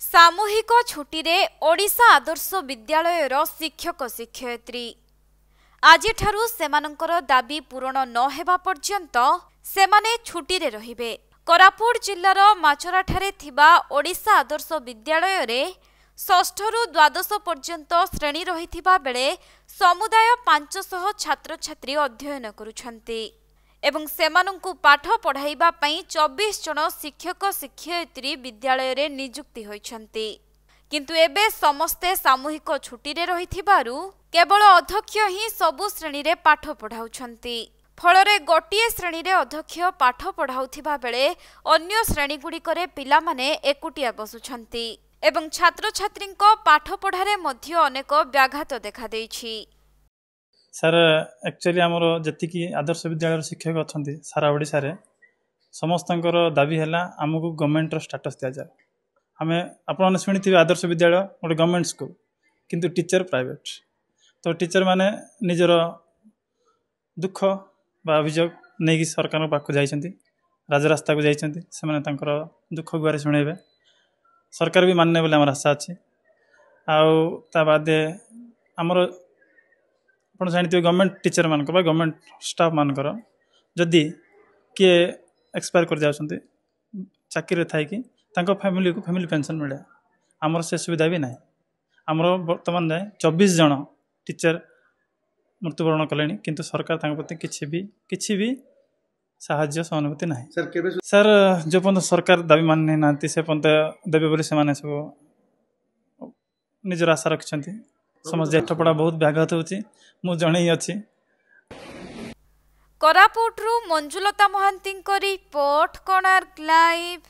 सामूहिक छुट्टी रे ओडिशा आदर्श विद्यालयर शिक्षक शिक्षयित्री आज सेमानंकर दाबी पूरण न हेबा पर्यंत सेमाने छुट्टी रे रहिबे। कोरापुट जिल्लार माचराठारे थिबा ओडिशा आदर्श विद्यालय रे षष्ठ रु द्वादश पर्यंत श्रेणी रहिथिबा बेले समुदाय 500 छात्र छात्री अध्ययन करुछन्ति एवं सेमानंकु पाठ पढ़ाइबा पई 24 जन शिक्षक शिक्षयित्री विद्यालय रे नियुक्ति होइछन्ति। किंतु एबे समस्ते सामूहिक छुट्टी रे रहिथिबारु केवल अध्यक्ष ही सबु श्रेणी रे पाठ पढ़ाउछन्ति। फलरे गोटिए श्रेणी रे अध्यक्ष पाठ पढ़ाउथिबा बेले अन्य श्रेणी गुड़िकरे पिला माने एकुटिया बसुछन्ति एवं छात्र छात्रींको पाठ पढ़ारे मध्य अनेक व्याघात देखा देइछि। सर एक्चुअली आमर जी आदर्श विद्यालय शिक्षक अच्छा सारा ओडिशा रे समस्तंकर दाबी है आमको गवर्नमेंट स्टेटस दि जाए। आम आपने शुणी आदर्श विद्यालय गोटे गवर्नमेंट स्कूल किंतु टीचर प्राइवेट। तो टीचर माने निजर दुख बा अभियोग नहीं सरकार पाक जाइछन्ति, राजरास्ता को जाइछन्ति, सेमाने तांकर दुख गुआरे शुणेबे। सरकार भी मानने बोले आम आशा अच्छी। आ बाद आमर आप जानते गवर्नमेंट टीचर मान गवर्नमेंट स्टाफ मानकर जदि किए एक्सपायर कर जाउछन्ति चाकरी थाई कि फैमिली को फैमिली पेंशन मिले, आमर से सुविधा भी ना। आमर वर्तमान जाए 24 जन टीचर मृत्युवरण कले किंतु सरकार प्रति किसी भी साहाय्य सहानुभूति ना। सर जो पर्यंत सरकार दाबी मानि ना से पर्यंत देवे बोली से सब निजर आशा रखिछन्ति। समझ जेठ पड़ा बहुत व्याघात होची मु जणे ही अछि। कोरापुट रु मंजुलता महांती रिपोर्ट कोणार्क लाइव।